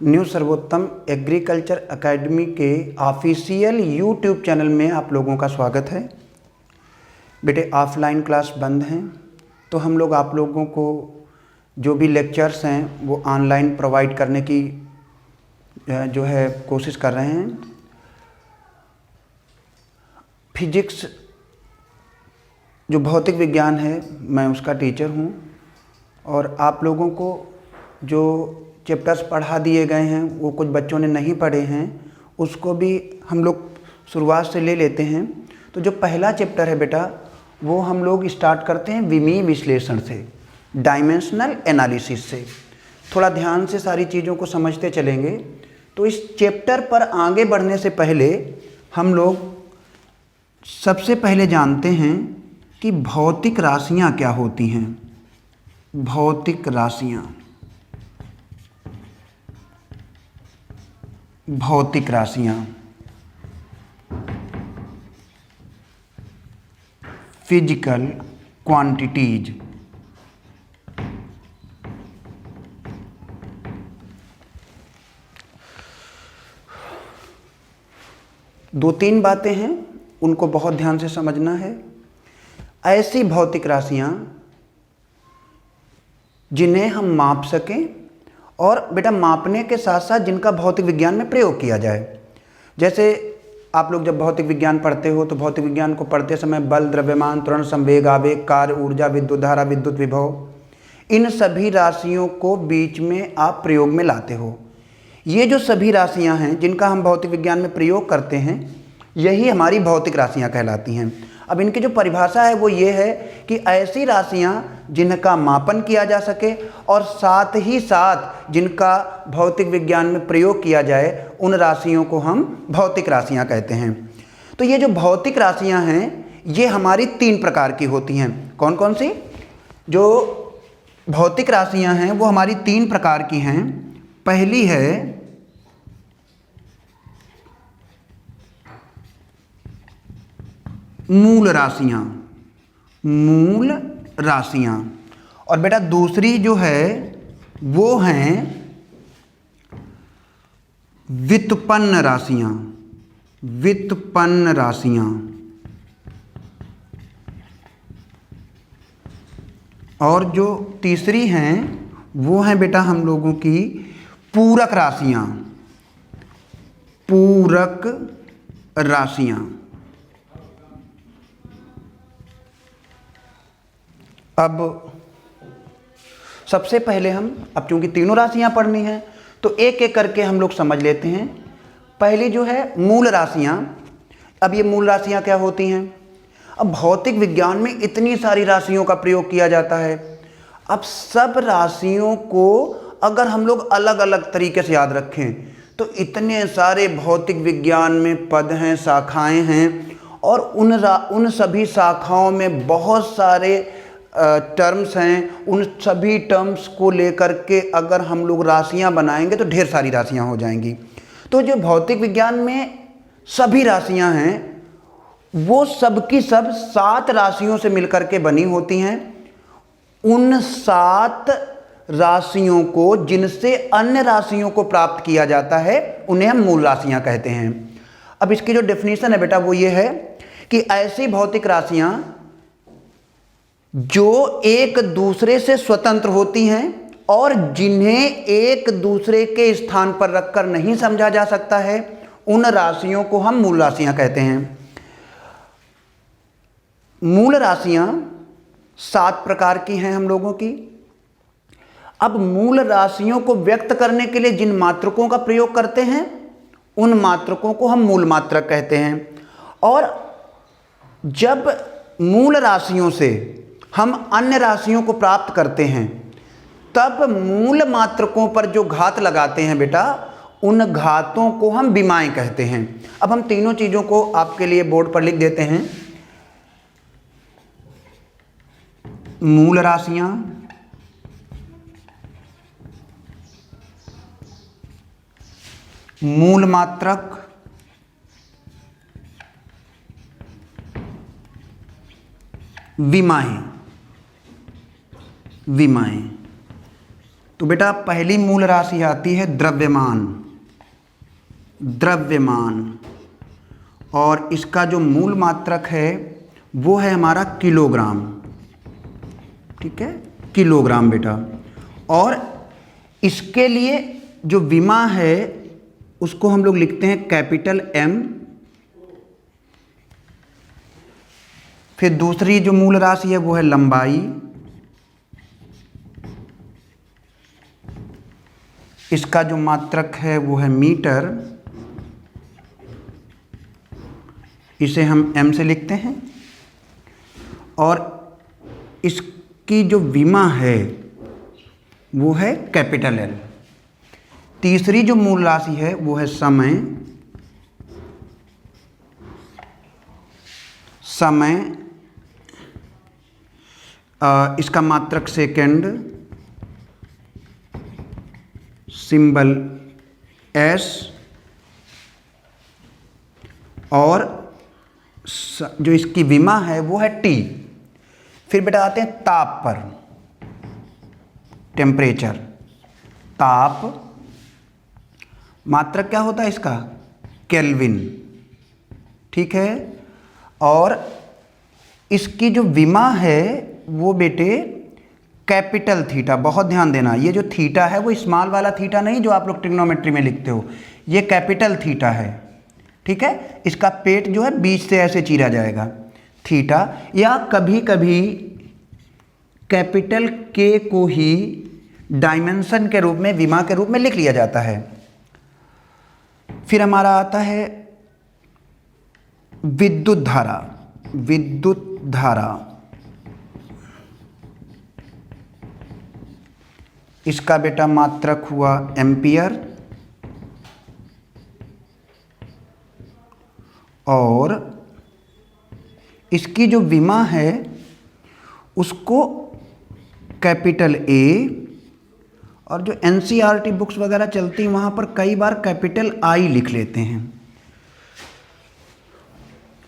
New सर्वोत्तम agriculture academy के official YouTube channel में आप लोगों का स्वागत है। बेटे ऑफलाइन क्लास बंद हैं तो हम लोग आप लोगों को जो भी लेक्चर्स हैं वो ऑनलाइन प्रोवाइड करने की जो है कोशिश कर रहे हैं। फिजिक्स जो भौतिक विज्ञान है मैं उसका टीचर हूँ और आप लोगों को जो चैप्टर्स पढ़ा दिए गए हैं वो कुछ बच्चों ने नहीं पढ़े हैं, उसको भी हम लोग शुरुआत से ले लेते हैं। तो जो पहला चैप्टर है बेटा वो हम लोग स्टार्ट करते हैं विमीय विश्लेषण से, डायमेंशनल एनालिसिस से। थोड़ा ध्यान से सारी चीज़ों को समझते चलेंगे। तो इस चैप्टर पर आगे बढ़ने से पहले हम लोग सबसे पहले जानते हैं कि भौतिक राशियाँ क्या होती हैं। भौतिक राशियाँ, भौतिक राशियाँ, फिजिकल क्वांटिटीज। दो तीन बातें हैं, उनको बहुत ध्यान से समझना है। ऐसी भौतिक राशियाँ जिन्हें हम माप सकें और बेटा मापने के साथ साथ जिनका भौतिक विज्ञान में प्रयोग किया जाए। जैसे आप लोग जब भौतिक विज्ञान पढ़ते हो तो भौतिक विज्ञान को पढ़ते समय बल, द्रव्यमान, त्वरण, संवेग, आवेग, कार्य, ऊर्जा, विद्युत धारा, विद्युत विभव, इन सभी राशियों को बीच में आप प्रयोग में लाते हो। ये जो सभी राशियां हैं जिनका हम भौतिक विज्ञान में प्रयोग करते हैं यही हमारी भौतिक राशियां कहलाती हैं। अब इनकी जो परिभाषा है वो ये है कि ऐसी राशियां जिनका मापन किया जा सके और साथ ही साथ जिनका भौतिक विज्ञान में प्रयोग किया जाए, उन राशियों को हम भौतिक राशियां कहते हैं। तो ये जो भौतिक राशियां हैं ये हमारी तीन प्रकार की होती हैं। कौन कौन सी? जो भौतिक राशियां हैं वो हमारी तीन प्रकार की हैं। पहली है मूल राशियां, मूल राशियां। और बेटा दूसरी जो है वो हैं व्युत्पन्न राशियां, व्युत्पन्न राशियां। और जो तीसरी हैं वो हैं बेटा हम लोगों की पूरक राशियां, पूरक राशियां। अब सबसे पहले हम, अब चूंकि तीनों राशियां पढ़नी हैं तो एक एक करके हम लोग समझ लेते हैं। पहली जो है मूल राशियां। अब ये मूल राशियां क्या होती हैं? अब भौतिक विज्ञान में इतनी सारी राशियों का प्रयोग किया जाता है। अब सब राशियों को अगर हम लोग अलग अलग तरीके से याद रखें तो इतने सारे भौतिक विज्ञान में पद हैं, शाखाएं हैं और उन सभी शाखाओं में बहुत सारे टर्म्स हैं। उन सभी टर्म्स को लेकर के अगर हम लोग राशियां बनाएंगे तो ढेर सारी राशियां हो जाएंगी। तो जो भौतिक विज्ञान में सभी राशियां हैं वो सब की सब 7 राशियों से मिलकर के बनी होती हैं। उन 7 राशियों को जिनसे अन्य राशियों को प्राप्त किया जाता है उन्हें हम मूल राशियां कहते हैं। अब इसकी जो डेफिनेशन है बेटा वो ये है कि ऐसी भौतिक राशियां जो एक दूसरे से स्वतंत्र होती हैं और जिन्हें एक दूसरे के स्थान पर रखकर नहीं समझा जा सकता है, उन राशियों को हम मूल राशियां कहते हैं। मूल राशियां 7 प्रकार की हैं हम लोगों की। अब मूल राशियों को व्यक्त करने के लिए जिन मात्रकों का प्रयोग करते हैं उन मात्रकों को हम मूल मात्रक कहते हैं। और जब मूल राशियों से हम अन्य राशियों को प्राप्त करते हैं तब मूल मात्रकों पर जो घात लगाते हैं बेटा उन घातों को हम विमाएं कहते हैं। अब हम तीनों चीज़ों को आपके लिए बोर्ड पर लिख देते हैं। मूल राशियां, मूल मात्रक, विमाएं, विमाएं। तो बेटा पहली मूल राशि आती है द्रव्यमान, द्रव्यमान, और इसका जो मूल मात्रक है वो है हमारा किलोग्राम। ठीक है, किलोग्राम बेटा। और इसके लिए जो विमा है उसको हम लोग लिखते हैं कैपिटल M। फिर दूसरी जो मूल राशि है वो है लंबाई, इसका जो मात्रक है वो है मीटर, इसे हम M से लिखते हैं। और इसकी जो विमा है वो है कैपिटल L। तीसरी जो मूल राशि है वो है समय, समय, इसका मात्रक सेकंड, सिंबल S, और जो इसकी विमा है वो है T। फिर बेटा आते हैं ताप पर, टेम्परेचर, ताप, मात्रक क्या होता है इसका, केल्विन। ठीक है, और इसकी जो विमा है वो बेटे कैपिटल थीटा। बहुत ध्यान देना, ये जो थीटा है वो स्मॉल वाला थीटा नहीं जो आप लोग ट्रिग्नोमेट्री में लिखते हो, ये कैपिटल थीटा है। ठीक है, इसका पेट जो है बीच से ऐसे चीरा जाएगा, थीटा। या कभी कभी कैपिटल के को ही डायमेंशन के रूप में, विमा के रूप में लिख लिया जाता है। फिर हमारा आता है विद्युत धारा, विद्युत धारा, इसका बेटा मात्रक हुआ एम्पियर, और इसकी जो विमा है उसको कैपिटल A, और जो NCERT बुक्स वगैरह चलती हैं वहाँ पर कई बार कैपिटल I लिख लेते हैं।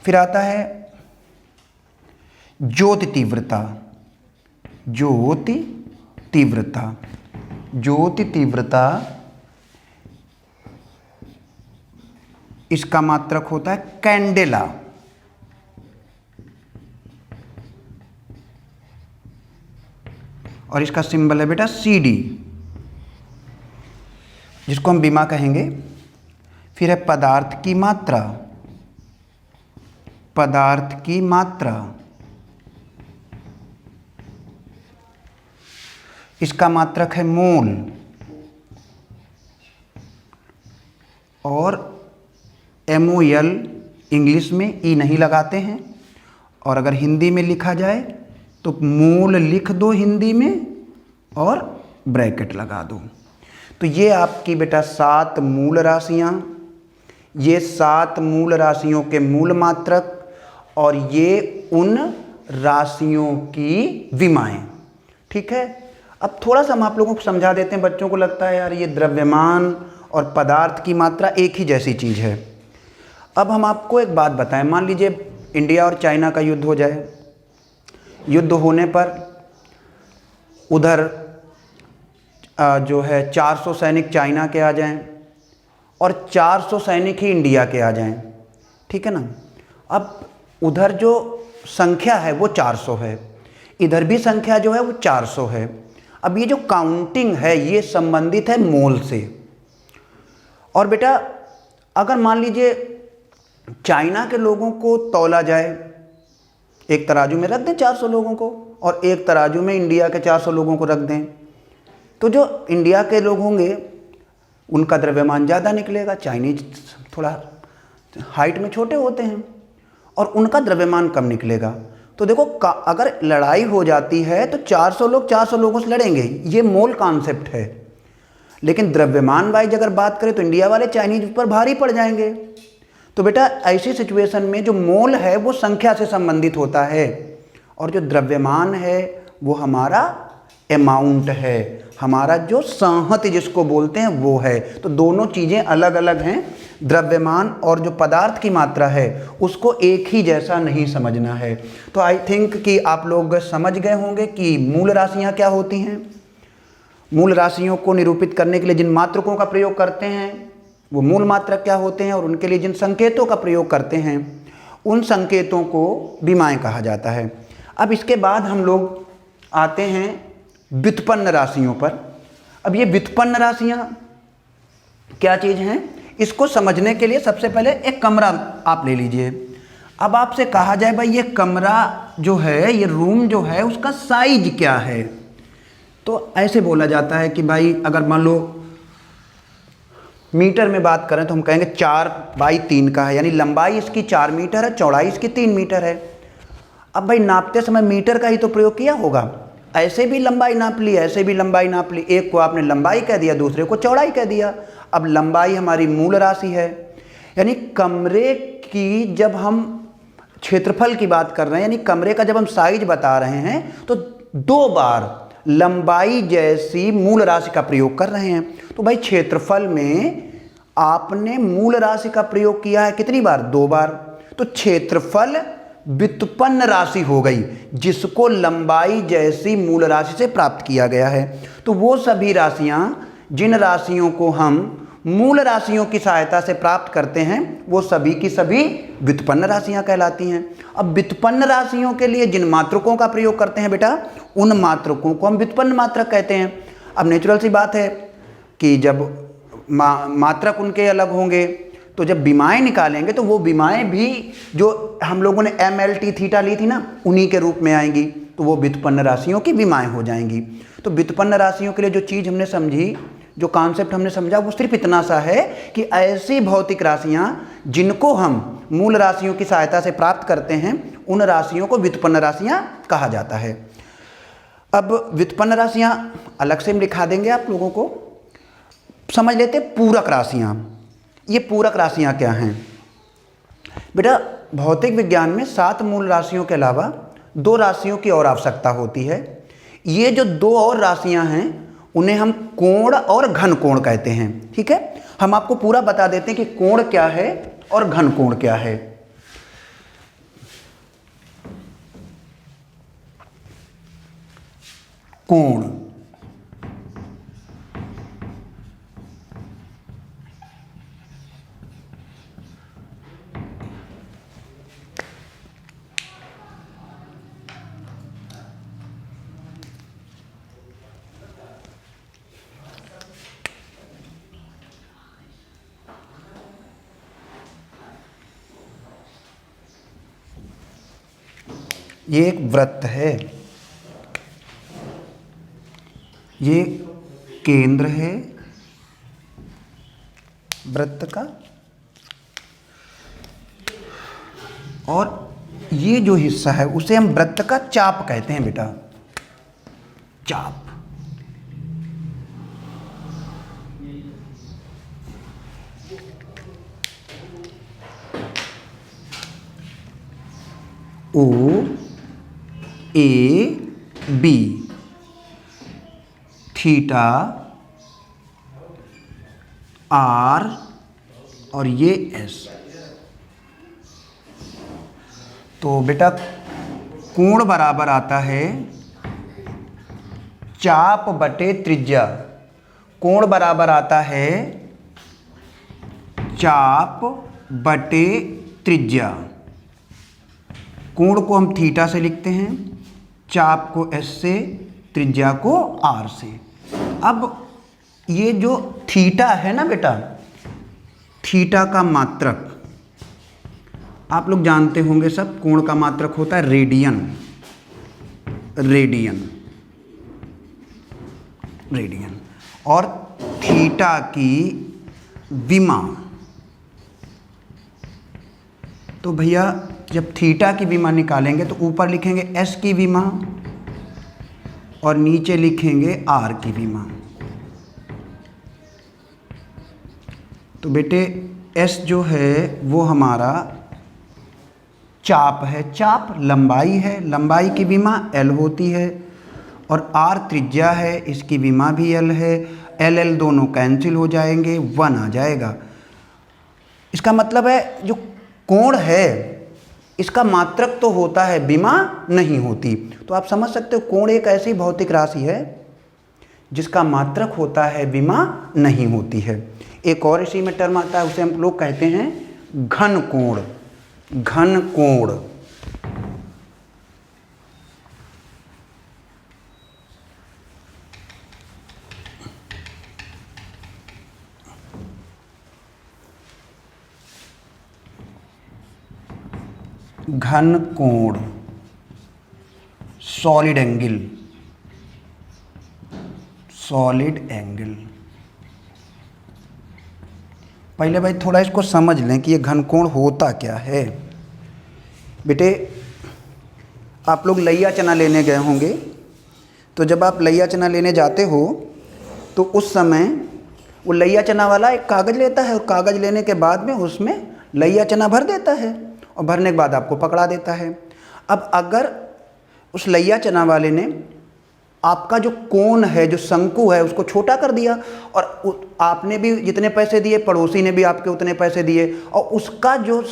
फिर आता है ज्योति तीव्रता, ज्योति तीव्रता, ज्योति तीव्रता, इसका मात्रक होता है कैंडेला, और इसका सिंबल है बेटा CD, जिसको हम विमा कहेंगे। फिर है पदार्थ की मात्रा, पदार्थ की मात्रा, इसका मात्रक है मोल, और MOL इंग्लिश में E नहीं लगाते हैं, और अगर हिंदी में लिखा जाए तो मोल लिख दो हिंदी में और ब्रैकेट लगा दो। तो ये आपकी बेटा 7 मूल राशियाँ, ये 7 मूल राशियों के मूल मात्रक, और ये उन राशियों की विमाएं। ठीक है, अब थोड़ा सा हम आप लोगों को समझा देते हैं। बच्चों को लगता है यार ये द्रव्यमान और पदार्थ की मात्रा एक ही जैसी चीज़ है। अब हम आपको एक बात बताएं, मान लीजिए इंडिया और चाइना का युद्ध हो जाए। युद्ध होने पर उधर जो है 400 सैनिक चाइना के आ जाएं और 400 सैनिक ही इंडिया के आ जाएं। ठीक है ना। अब उधर जो संख्या है वो 400 है, इधर भी संख्या जो है वो 400 है। अब ये जो काउंटिंग है ये संबंधित है मोल से। और बेटा अगर मान लीजिए चाइना के लोगों को तौला जाए, एक तराजू में रख दें 400 लोगों को और एक तराजू में इंडिया के 400 लोगों को रख दें, तो जो इंडिया के लोग होंगे उनका द्रव्यमान ज़्यादा निकलेगा। चाइनीज थोड़ा हाइट में छोटे होते हैं और उनका द्रव्यमान कम निकलेगा। तो देखो अगर लड़ाई हो जाती है तो 400 लोग 400 लोगों से लड़ेंगे, ये मोल कॉन्सेप्ट है। लेकिन द्रव्यमान वाइज अगर बात करें तो इंडिया वाले चाइनीज पर भारी पड़ जाएंगे। तो बेटा ऐसी सिचुएशन में जो मोल है वो संख्या से संबंधित होता है और जो द्रव्यमान है वो हमारा अमाउंट है, हमारा जो संहति जिसको बोलते हैं वो है। तो दोनों चीज़ें अलग अलग हैं। द्रव्यमान और जो पदार्थ की मात्रा है उसको एक ही जैसा नहीं समझना है। तो आई थिंक कि आप लोग समझ गए होंगे कि मूल राशियां क्या होती हैं मूल राशियों को निरूपित करने के लिए जिन मात्रकों का प्रयोग करते हैं वो मूल मात्रक क्या होते हैं, और उनके लिए जिन संकेतों का प्रयोग करते हैं उन संकेतों को विमाएँ कहा जाता है। अब इसके बाद हम लोग आते हैं व्युत्पन्न राशियों पर। अब ये व्युत्पन्न राशियाँ क्या चीज़ हैं, इसको समझने के लिए सबसे पहले एक कमरा आप ले लीजिए। अब आपसे कहा जाए भाई ये कमरा जो है, ये रूम जो है, उसका साइज क्या है, तो ऐसे बोला जाता है कि भाई अगर मान लो मीटर में बात करें तो हम कहेंगे 4x3 का है, यानी लंबाई इसकी 4 मीटर है, चौड़ाई इसकी 3 मीटर है। अब भाई नापते समय मीटर का ही तो प्रयोग किया होगा, ऐसे भी लंबाई नाप ली, ऐसे भी लंबाई नाप ली, एक को आपने लंबाई कह दिया, दूसरे को चौड़ाई कह दिया। अब लंबाई हमारी मूल राशि है, यानी कमरे की जब हम क्षेत्रफल की बात कर रहे हैं, यानी कमरे का जब हम साइज बता रहे हैं तो 2 बार लंबाई जैसी मूल राशि का प्रयोग कर रहे हैं। तो भाई क्षेत्रफल में आपने मूल राशि का प्रयोग किया है कितनी बार, 2 बार। तो क्षेत्रफल व्युत्पन्न राशि हो गई जिसको लंबाई जैसी मूल राशि से प्राप्त किया गया है। तो वो सभी राशियां जिन राशियों को हम मूल राशियों की सहायता से प्राप्त करते हैं वो सभी की सभी व्युत्पन्न राशियां कहलाती हैं। अब व्युत्पन्न राशियों के लिए जिन मात्रकों का प्रयोग करते हैं बेटा, उन मात्रकों को हम व्युत्पन्न मात्रक कहते हैं। अब नेचुरल सी बात है कि जब मात्रक उनके अलग होंगे तो जब विमाएँ निकालेंगे तो वो विमाएँ भी जो हम लोगों ने MLT थीटा ली थी ना, उन्हीं के रूप में आएंगी, तो वो व्युत्पन्न राशियों की विमाएँ हो जाएंगी। तो व्युत्पन्न राशियों के लिए जो चीज़ हमने समझी, जो कॉन्सेप्ट हमने समझा, वो सिर्फ इतना सा है कि ऐसी भौतिक राशियाँ जिनको हम मूल राशियों की सहायता से प्राप्त करते हैं उन राशियों को व्युत्पन्न राशियाँ कहा जाता है। अब व्युत्पन्न राशियाँ अलग से हम लिखा देंगे आप लोगों को। समझ लेते पूरक राशियाँ। ये पूरक राशियाँ क्या हैं बेटा, भौतिक विज्ञान में 7 मूल राशियों के अलावा 2 राशियों की और आवश्यकता होती है। ये जो 2 और राशियाँ हैं उन्हें हम कोण और घन कोण कहते हैं। ठीक है, हम आपको पूरा बता देते हैं कि कोण क्या है और घन कोण क्या है। कोण, ये एक वृत्त है, ये केंद्र है वृत्त का, और ये जो हिस्सा है उसे हम वृत्त का चाप कहते हैं बेटा, चाप। OAB, थीटा, R और ये S। तो बेटा कोण बराबर आता है चाप बटे त्रिज्या। कोण बराबर आता है चाप बटे त्रिज्या। कोण को हम थीटा से लिखते हैं, चाप को S से, त्रिज्या को R से। अब ये जो थीटा है ना बेटा, थीटा का मात्रक आप लोग जानते होंगे सब, कोण का मात्रक होता है रेडियन। Radian, radian. और थीटा की विमा, तो भैया जब थीटा की विमा निकालेंगे तो ऊपर लिखेंगे S की विमा और नीचे लिखेंगे R की विमा। तो बेटे S जो है वो हमारा चाप है, चाप लंबाई है, लंबाई की विमा L होती है, और R त्रिज्या है, इसकी विमा भी L है। L L दोनों कैंसिल हो जाएंगे, 1 आ जाएगा। इसका मतलब है जो कोण है इसका मात्रक तो होता है, विमा नहीं होती। तो आप समझ सकते हो कोण एक ऐसी भौतिक राशि है जिसका मात्रक होता है विमा नहीं होती है। एक और इसी में टर्म आता है, उसे हम लोग कहते हैं घन कोण। घन कोण, घन कोण, सॉलिड एंगल, सॉलिड एंगल। पहले भाई थोड़ा इसको समझ लें कि ये घन कोण होता क्या है। बेटे आप लोग लैया चना लेने गए होंगे, तो जब आप लैया चना लेने जाते हो तो उस समय वो लैया चना वाला एक कागज़ लेता है और कागज़ लेने के बाद में उसमें लैया चना भर देता है और भरने के बाद आपको पकड़ा देता है। अब अगर उस लैया चना वाले ने आपका जो कोण है, जो शंकु है, उसको छोटा कर दिया और आपने भी जितने पैसे दिए, पड़ोसी ने भी आपके उतने पैसे दिए और उसका जो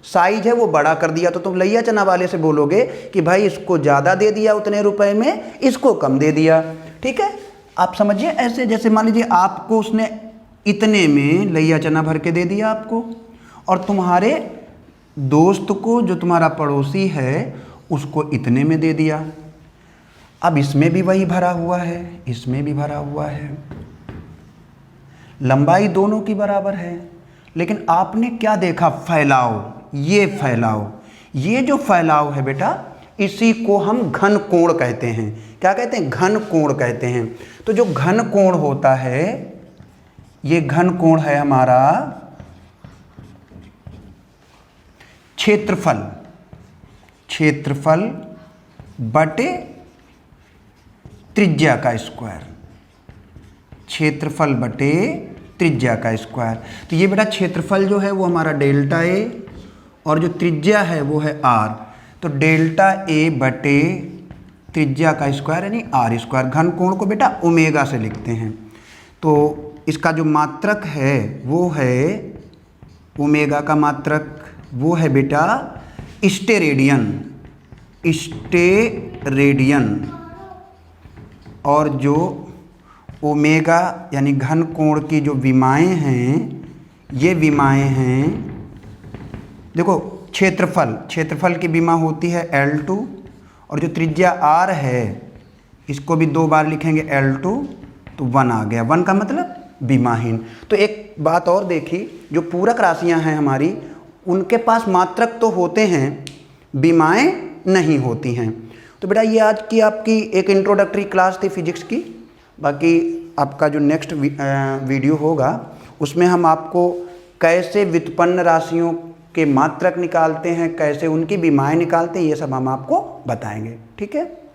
साइज है वो बड़ा कर दिया, तो तुम लैया चना वाले से बोलोगे कि भाई इसको ज़्यादा दे दिया उतने रुपए में, इसको कम दे दिया। ठीक है, आप समझिए। ऐसे जैसे मान लीजिए आपको उसने इतने में लैया चना भर के दे दिया आपको, और तुम्हारे दोस्त को, जो तुम्हारा पड़ोसी है, उसको इतने में दे दिया। अब इसमें भी वही भरा हुआ है, इसमें भी भरा हुआ है, लंबाई दोनों की बराबर है, लेकिन आपने क्या देखा? फैलाव। ये फैलाव, ये जो फैलाव है बेटा, इसी को हम घन कोण कहते हैं। क्या कहते हैं? घन कोण कहते हैं। तो जो घन कोण होता है, ये घन कोण है हमारा क्षेत्रफल, क्षेत्रफल बटे त्रिज्या का स्क्वायर, क्षेत्रफल बटे त्रिज्या का स्क्वायर। तो ये बेटा क्षेत्रफल जो है वो हमारा डेल्टा ए और जो त्रिज्या है वो है आर, तो डेल्टा ए बटे त्रिज्या का स्क्वायर यानी आर स्क्वायर। घन कोण को बेटा ओमेगा से लिखते हैं, तो इसका जो मात्रक है वो है, ओमेगा का मात्रक वो है बेटा स्टेरेडियन, स्टेरेडियन। और जो ओमेगा यानी घन कोण की जो विमाएं हैं, ये विमाएं हैं, देखो क्षेत्रफल, क्षेत्रफल की विमा होती है L2 और जो त्रिज्या R है इसको भी 2 बार लिखेंगे L2, तो 1 आ गया। 1 का मतलब विमाहीन। तो एक बात और देखी, जो पूरक राशियां हैं हमारी, उनके पास मात्रक तो होते हैं, विमाएं नहीं होती हैं। तो बेटा ये आज की आपकी एक इंट्रोडक्टरी क्लास थी फिजिक्स की। बाकी आपका जो नेक्स्ट वीडियो होगा उसमें हम आपको कैसे व्युत्पन्न राशियों के मात्रक निकालते हैं, कैसे उनकी विमाएं निकालते हैं, ये सब हम आपको बताएंगे। ठीक है।